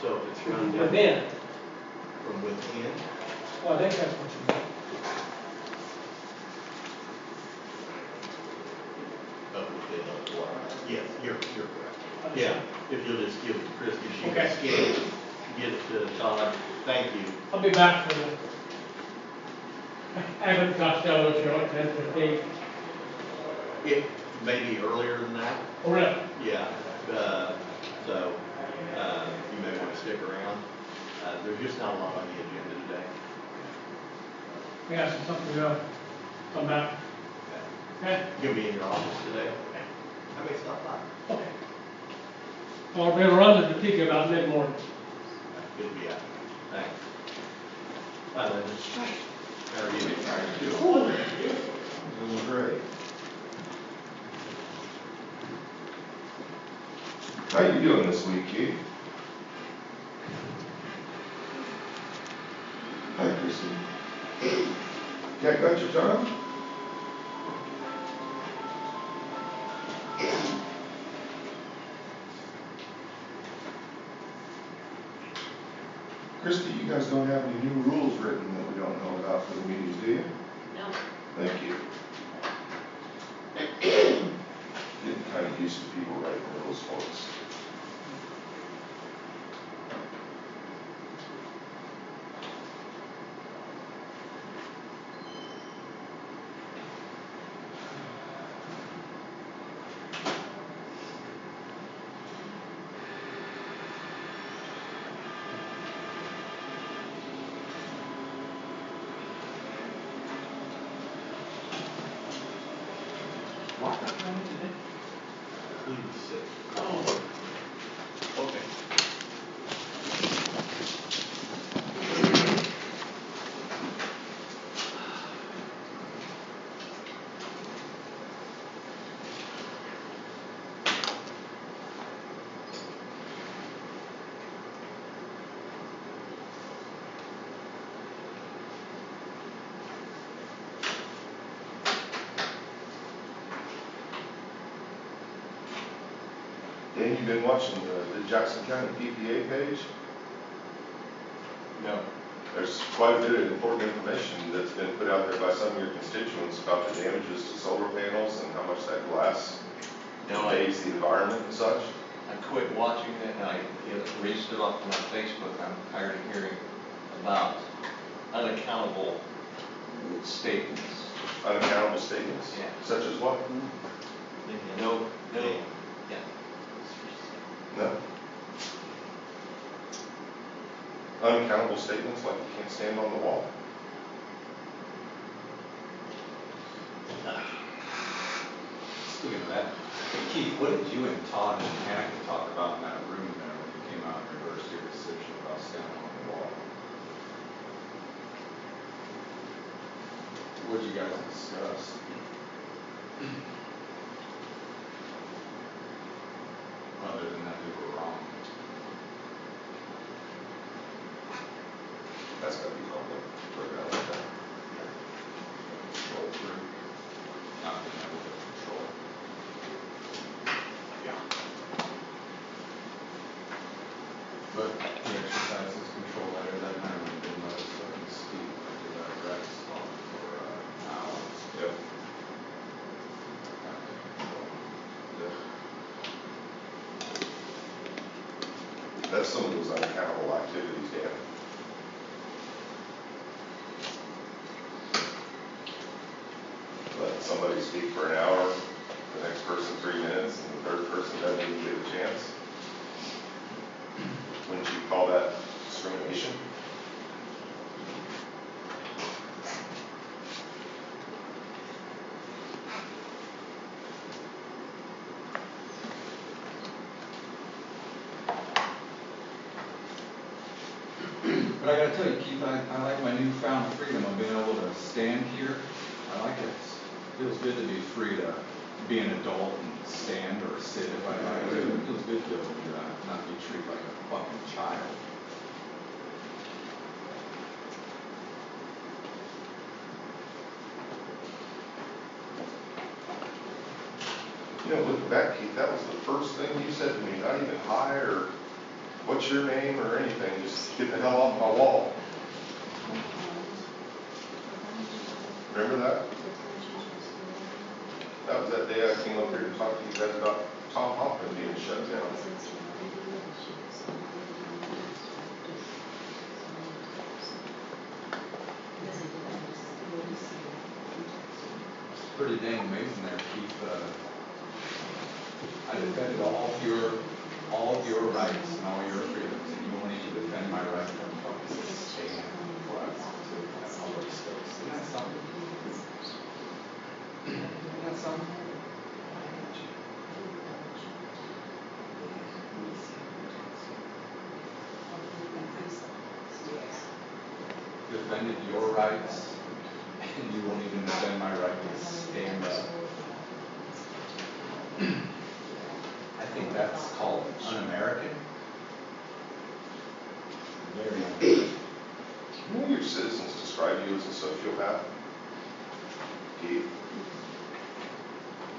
So if it's run down Within. from within, Well, I think that's what you meant. within of the water. Yes, you're correct. Understood. Yeah, if you'll just give it to Christie, she Okay. can scan it, get it to Todd. Thank you. I'll be back for the Abbott Costello show at 10:15. It may be earlier than that. Oh, really? Yeah, so you may want to stick around. There's just not a lot on the agenda today. Yeah, so something to come back. Okay? You'll be in your office today? I may stop by. Okay. Well, we're gonna run to the peak about mid-morning. Good to be out. Thanks. Hi, Linda. How are you? Doing great. How you doing this week, Keith? Hi, Chrissy. Cat got your tongue? Christy, you guys don't have any new rules written that we don't know about for the meetings, do you? No. Thank you. Getting kind of used to people writing rules for us. What? Today? Please sit. Oh. Okay. Dan, you been watching the Jackson County PPA page? No. There's quite a bit of important information that's been put out there by some of your constituents about the damages to solar panels and how much that glass invades the environment and such. I quit watching it and I erased it off my Facebook. I'm tired of hearing about unaccountable statements. Unaccountable statements? Yeah. Such as what? No, yeah. No. Unaccountable statements like you can't stand on the wall. Speaking of that, Keith, what did you and Todd and Hank talk about in that room there when you came out and reversed your decision about standing on the wall? What did you guys discuss? Other than that they were wrong. That's gotta be public. Put it out like that. Control through. Not being able to control. Yeah. But he exercises control better than I didn't let us speak to that Rex for hours. Yep. Yep. That's some of those unaccountable activities, Dan. Let somebody speak for an hour, the next person 3 minutes, and the third person doesn't even get a chance. Wouldn't you call that discrimination? But I gotta tell you, Keith, I like my newfound freedom of being able to stand here. I like it. It feels good to be free to be an adult and stand or sit if I like to. It feels good to be able to do that, not be treated like a fucking child. You know, looking back, Keith, that was the first thing you said to me, not even hi or what's your name or anything, just get the hell off my wall. Remember that? That was that day I came up here to talk to you guys about Tom Hoffman being shut down. Pretty dang amazing there, Keith. I defended all of your rights and all your freedoms, and you won't even defend my right to stand for us to have public space. Isn't that something? Isn't that something? Defended your rights, and you won't even defend my right to stand up. I think that's called un-American. Very un-American. You know your citizens describe you as a sociopath? Keith?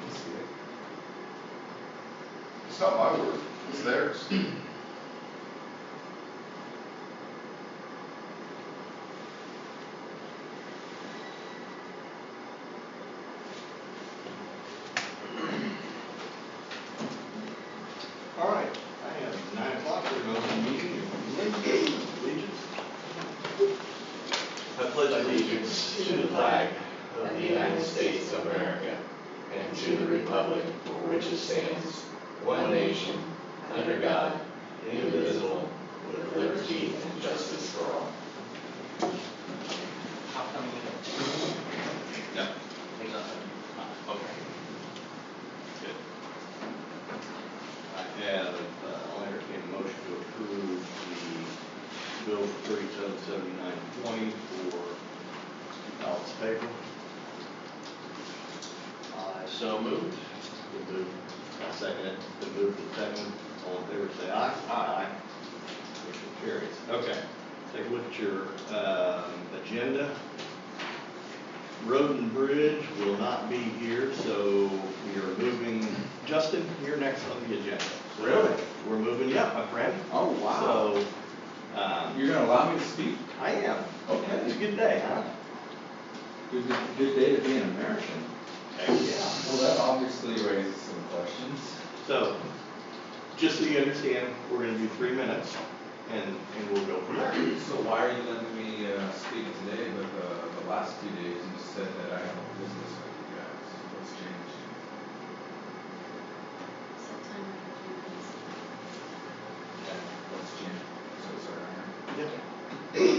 You see it. It's not my word, it's theirs. All right, I have 9 o'clock, we're going to the meeting, allegiance. I pledge allegiance to the flag of the United States of America and to the republic for which it stands, one nation, under God, indivisible, with liberty and justice for all. How come we No. There's nothing. Okay. Good. I have, I'll entertain a motion to approve the bill for 3779.20 for balance paper. So moved. Been moved, I'll second it, been moved and second, all in favor say aye. Aye. Motion carries. Okay, take a look at your, agenda. Road and Bridge will not be here, so we are moving, Justin, you're next on the agenda. Really? We're moving, yeah, my friend. Oh, wow. So, You're gonna allow me to speak? I am. Okay. It's a good day, huh? Good day to be an American. Heck yeah. Well, that obviously raises some questions. So, just so you understand, we're gonna do 3 minutes, and we'll go from there. So why are you letting me speak today, but the last 2 days you said that I have a business with you guys? What's changed? Okay, what's changed? So sorry. Yeah.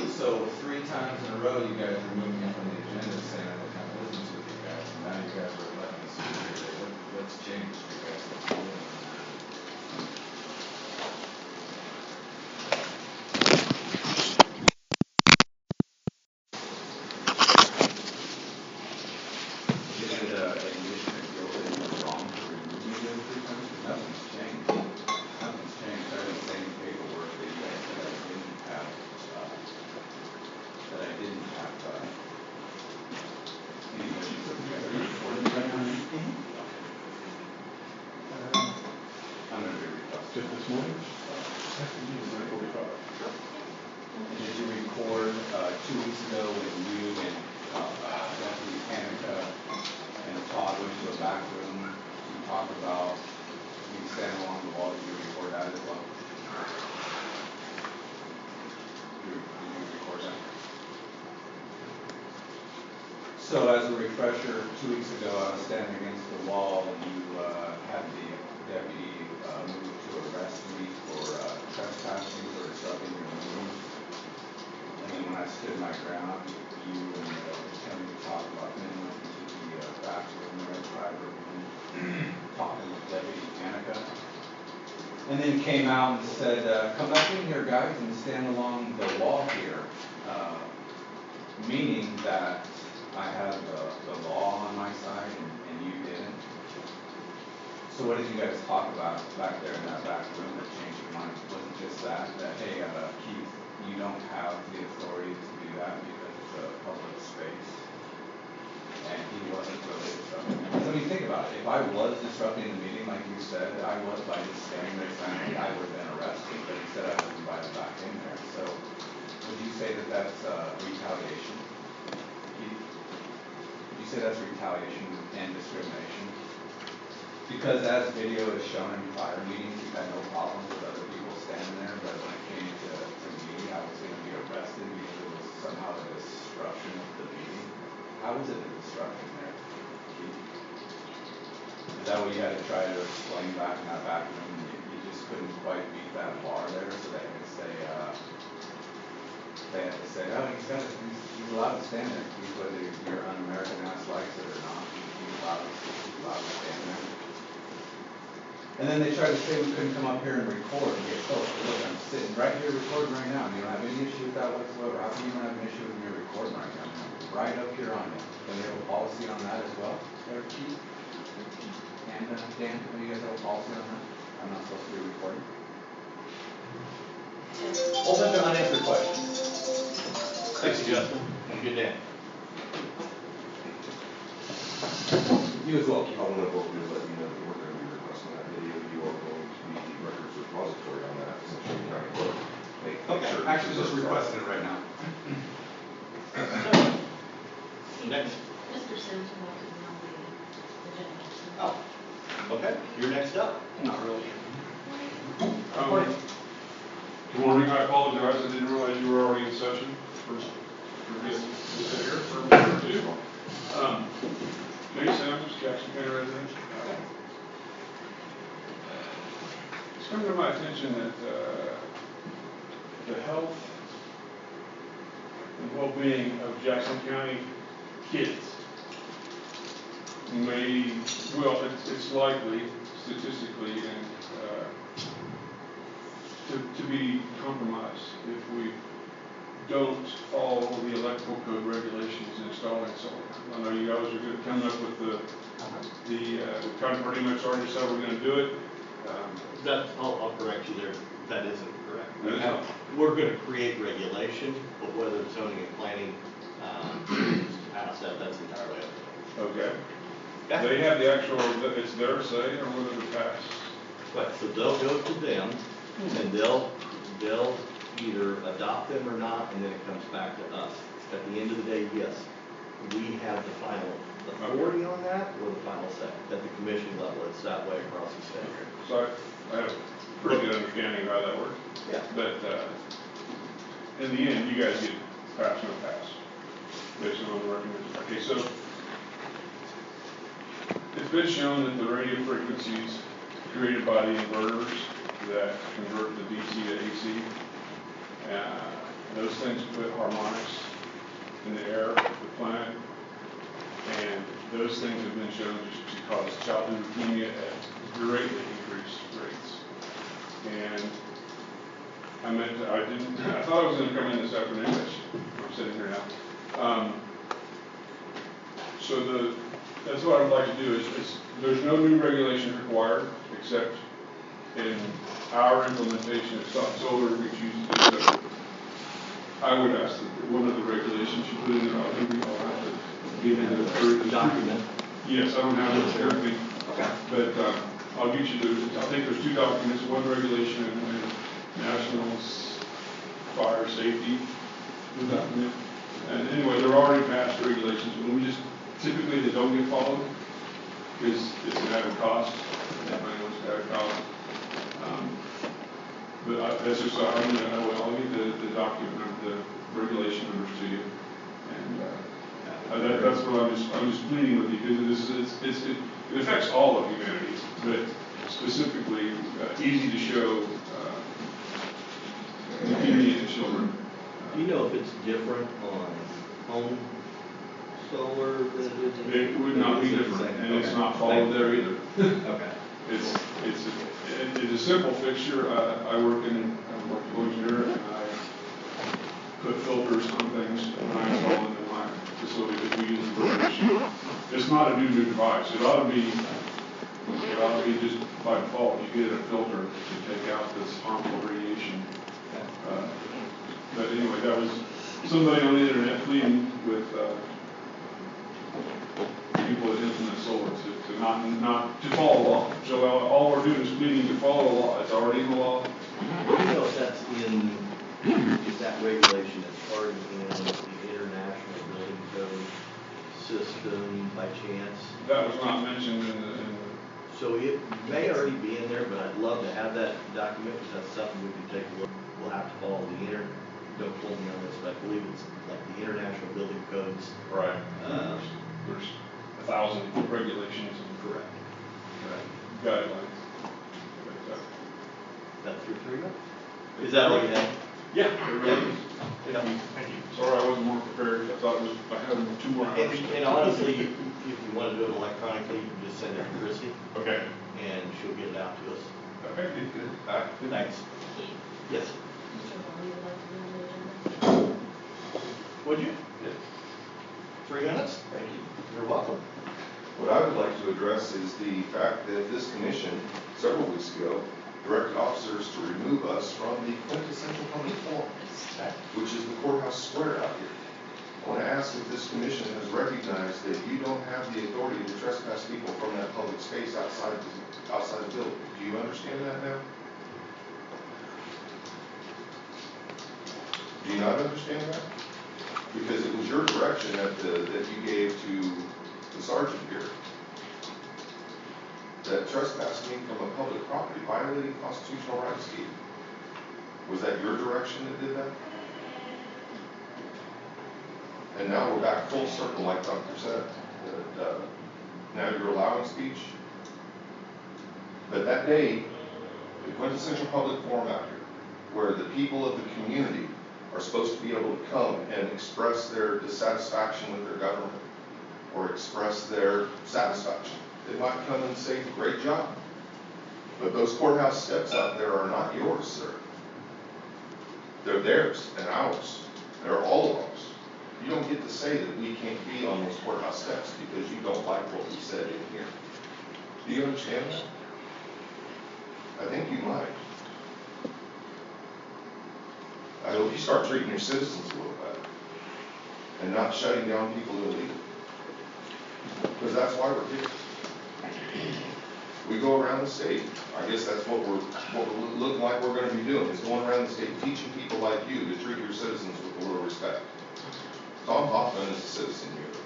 So 3 times in a row you guys removed me from the agenda saying I didn't have business with you guys, and now you guys are letting me speak here today. What's changed, you guys? Is it admission of guilt that you were wrong to remove me the other 3 times? Because nothing's changed. Nothing's changed. I have the same paperwork that you guys said I didn't have, any issues with you guys. Are you recording right now? Mhm. I'm gonna be requested. Just this morning? Did you record 2 weeks ago when you and Deputy Hanukkah and Todd went to a back room to talk about you standing along the wall? Did you record that as well? Did you record that? So as a refresher, 2 weeks ago I was standing against the wall and you had the deputy move to arrest me for trespassing or disrupting your meeting. And then when I stood my ground, you and the attorney talked about then went into the back room there, private room, talking with Deputy Hanukkah. And then came out and said, come back in here guys and stand along the wall here. Meaning that I have the law on my side and you didn't. So what did you guys talk about back there in that back room that changed your mind? Was it just that hey, Keith, you don't have the authority to do that because it's a public space? And he wasn't really disrupting. Because I mean, think about it. If I was disrupting the meeting like you said I was by just standing there saying, hey, I would have been arrested. But instead I was that's retaliation? Keith? Would you say that's retaliation and discrimination? Because as video is shown in fire meetings, you've had no problems with other people standing there, but when it came to me, I was gonna be arrested because it was somehow a disruption of the meeting. How was it a disruption there, Keith? Is that what you had to try to explain back in that back room? You just couldn't quite beat that bar there, so they had to say, oh, he's allowed to stand there, Keith, whether your un-American ass likes it or not, he's allowed to stand there. And then they tried to say we couldn't come up here and record and get close. Look, I'm sitting right here recording right now, and you don't have any issue with that whatsoever. How come you don't have an issue with me recording right now? Right up here on it. Do you have a policy on that as well, there, Keith? And Dan, do you guys have a policy on that? I'm not supposed to be recording. Whole bunch of unanswered questions. Thanks, Justin. Have a good day. You as well, Keith. I want to both let you know that we're going to be requesting that video. You are going to be the records repository on that, since you're county clerk. Okay. Actually, just requesting it right now. Next. Mr. Simpson wanted to know the agenda. Oh, okay, you're next up. Not really. Good morning, I apologize, I didn't realize you were already in session for getting to sit here for a minute or two. Nate Sims, Jackson County resident. It's come to my attention that the health and well-being of Jackson County kids may, well, it's likely statistically and to be compromised if we don't follow the electrical code regulations in installing solar. I know you guys are going to come up with we've kind of pretty much already said we're going to do it. I'll correct you there, that isn't correct. That is not. We're gonna create regulation, but whether zoning and planning, pass that's entirely up to them. Okay. Okay? They have the actual, it's their say or whether to pass. Right, so they'll go to them, and they'll either adopt them or not, and then it comes back to us. At the end of the day, yes, we have the final authority on that, or the final say. At the commission level, it's that way across the state. So I have a pretty good understanding of how that works. Yeah. But in the end, you guys get pass, no pass, based on the recommendation. Okay, so it's been shown that the radio frequencies created by the inverters that convert the DC to AC, those things put harmonics in the air of the planet, and those things have been shown just to cause childhood leukemia at greatly increased rates. And I thought I was going to come in this afternoon, I'm sitting here now. So that's what I would like to do is there's no new regulation required except in our implementation of solar, we choose to do so. I would ask that one of the regulations you put in there, I'll have to get into the Document. Yes, I don't have it currently, Okay. but I'll get you I think there's two documents, one regulation and national fire safety document. And anyway, they're already passed regulations, but we just, typically they don't get followed because it's an added cost, and that money was an added cost. But that's just, I'll get the document of the regulation numbers to you. And that's what I'm just pleading with you because it affects all of humanity, but specifically easy to show leukemia in children. Do you know if it's different on home solar than it is in? It would not be different, and it's not followed there either. Okay. It's a simple fixture. I work in engineer, and I put filters on things when I install them in my facility that we use for inverters. It's not a new device. It ought to be just by default. You get a filter to take out this harmful radiation. But anyway, that was somebody on the internet pleading with people that implement solar to not to follow the law. So all we're doing is pleading to follow the law. It's already in the law. Do you know if that's in is that regulation as part of the international building code system by chance? That was not mentioned in the, So it may already be in there, but I'd love to have that document, because that's something we can take a look. We'll have to follow don't quote me on this, but I believe it's like the international building codes. right, Uh, there's 1,000 regulations and Correct. Right. guidelines. But, That's your 3 minutes? Is that all you have? yeah, it really is. Thank you. Thank you. Sorry, I wasn't more prepared. I thought I had 2 more hours. And honestly, if you want to do it electronically, you can just send it to Christie, Okay. and she'll get it out to us. Okay, good. Thanks. Keith, Yes. Mr. Long, you would like to be on the agenda? Would you? Yeah. 3 minutes? Thank you. You're welcome. What I would like to address is the fact that this commission, several weeks ago, directed officers to remove us from the quintessential public forum, which is the courthouse square out here. I want to ask if this commission has recognized that you don't have the authority to trespass people from that public space outside the building. Do you understand that now? Do you not understand that? Because it was your direction that you gave to the sergeant here that trespassing from a public property violating constitutional rights. Was that your direction that did that? And now we're back full circle, like Dr. said. Now you're allowing speech. But that day, the quintessential public forum out here, where the people of the community are supposed to be able to come and express their dissatisfaction with their government or express their satisfaction. They might come and say, great job. But those courthouse steps out there are not yours, sir. They're theirs and ours. They're all of ours. You don't get to say that we can't be on those courthouse steps because you don't like what we said in here. Do you understand that? I think you might. I hope you start treating your citizens a little better and not shutting down people illegally. Because that's why we're here. We go around the state. I guess that's what we're looking like we're going to be doing, is going around the state teaching people like you to treat your citizens with a little respect. Tom Hoffman is a citizen of yours.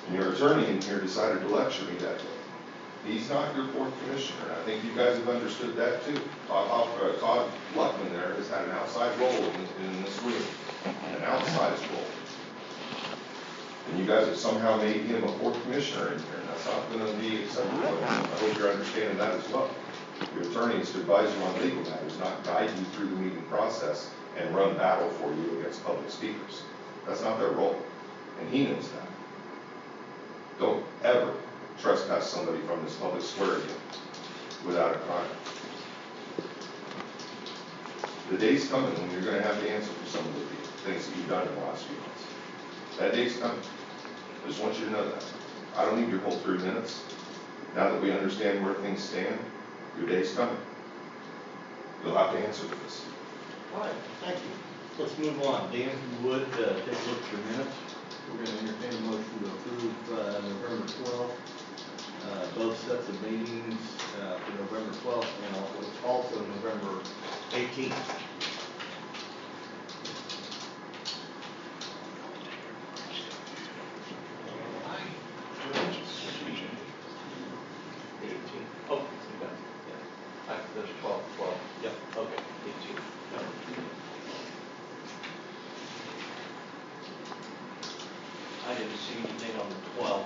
And your attorney in here decided to lecture me that day. He's not your 4th commissioner. I think you guys have understood that too. Todd Luckman there has had an outside role in this room, an outsized role. And you guys have somehow made him a 4th commissioner in here, and that's not going to be acceptable. I hope you're understanding that as well. Your attorney is to advise you on legal matters, not guide you through the meeting process and run battle for you against public speakers. That's not their role, and he knows that. Don't ever trespass somebody from this public square again without a crime. The day's coming when you're going to have to answer for some of the things that you've done in the last few months. That day's coming. I just want you to know that. I don't need your whole 3 minutes. Now that we understand where things stand, your day's coming. You'll have to answer for this. All right, thank you. Let's move on. Dan, if you would, take a look at your minutes. We're going to entertain a motion to approve November 12th, both sets of meetings for November 12th and also November 18th. Oh, you got it. Yeah. There's 12. Yep, okay, 18. I didn't see anything on the 12th,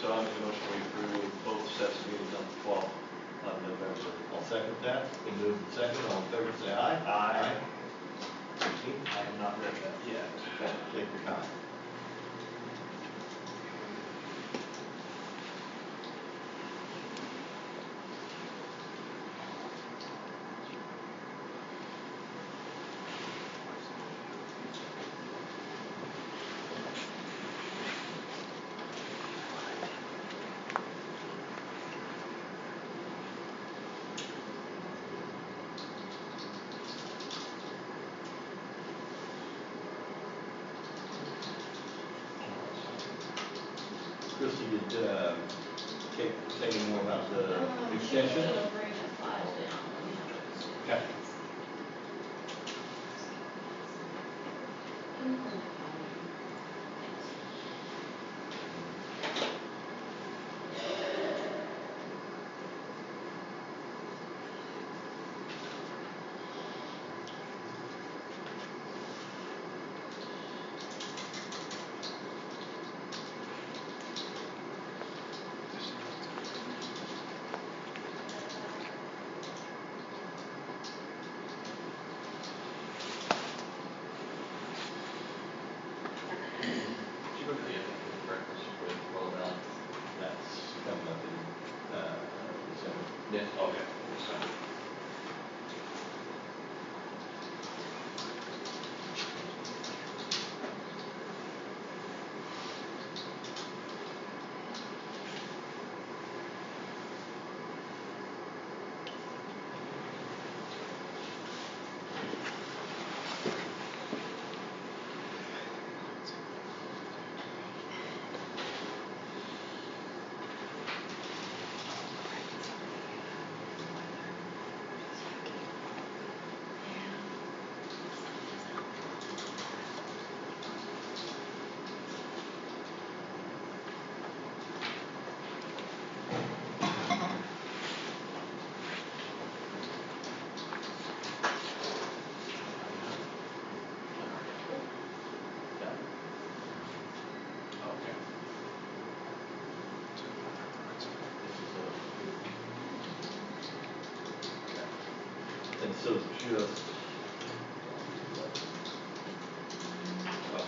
so I'm going to motion we approve both sets of meetings on the 12th of November. I'll second that. We'll move to second. All in favor, say aye. Aye. 18. I have not read that yet. Okay, take your time. Christie, did Kate say any more about the extension? Bring that file down. Okay. Did you go to the breakfast with Well, That's coming up in, December. yeah, okay, that's fine. Okay. And so just. Oh,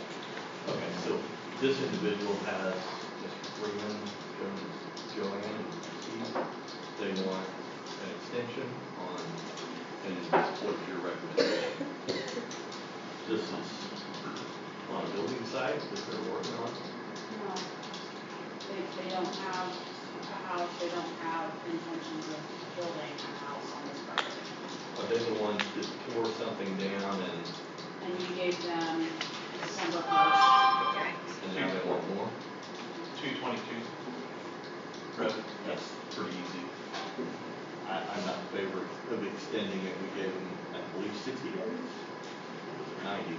okay, so this individual has Mr. Freeman, Joanne, and Keith. They want an extension on, and what's your recommendation? This is on a building site that they're working on? No, they don't have a house, they don't have intentions of building a house on this property. Are they the ones that tore something down And you gave them December 1st. and now they want more? 222. Road. That's pretty easy. I'm not in favor of extending it. We gave them, I believe, 60 days? 90.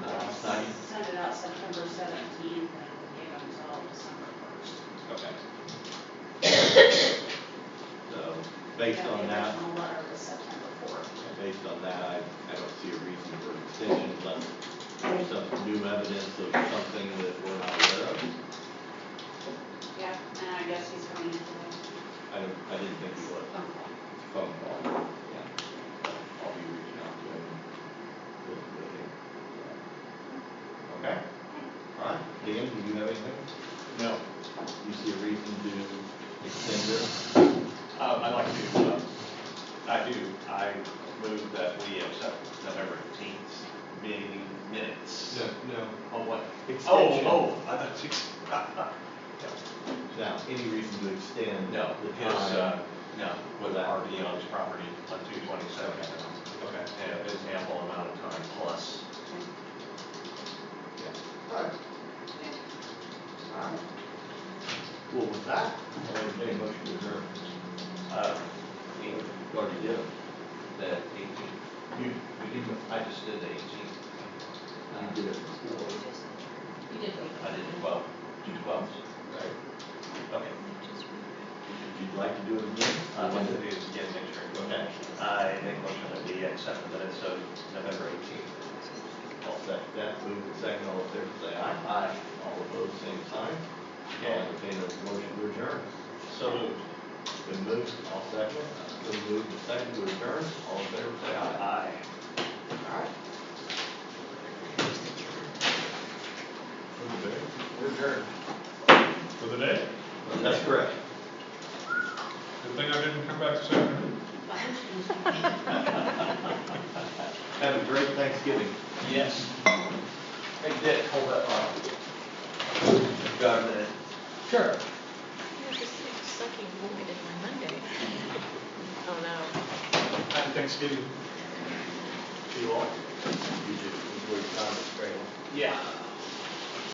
Last night? Sent it out September 17th and gave them until December 1st. Okay. So, based Yeah, on that, The original letter was September 4th. based on that, I don't see a reason for an extension unless there's some new evidence of something that we're not aware of. Yeah, and I guess he's coming in today. I didn't think he was. Phone call. Phone call, yeah. I'll be reaching out to him. With him. Okay? All right. Dan, do you have anything? No. You see a reason to extend this? I'd like to, I do, I move that we accept November 18th meeting minutes. No. Oh, what? Extension. I thought you. Now, any reason to extend No, the because, time? no, with RV on his property on 227. Okay. And it's ample amount of time plus. Yeah. All right. All right. Well, with that, I'll entertain a motion to adjourn. We Already did. the 18th. I just did the 18th. You did it before. You did wait. I did 12. 12. Right. Okay. If you'd like to do it again? I'd like to do it again next year. Okay. I make a motion that we accept the minutes of November 18th. I'll second that. Move to second. All in favor, say aye. Aye. All opposed, same sign. Okay. I'll entertain a motion to adjourn. So moved. Been moved. I'll second. Been moved to second to adjourn. All in favor, say aye. Aye. All right. For the day? We're adjourned. For the day? That's correct. Good thing I didn't come back this afternoon. Have a great Thanksgiving. Yes. Hey, Dick, hold that on. Got a minute. Sure. You're just sucking void in my Monday. Oh, no. Happy Thanksgiving. To you all. You do. Enjoy your time at Cradle. Yeah.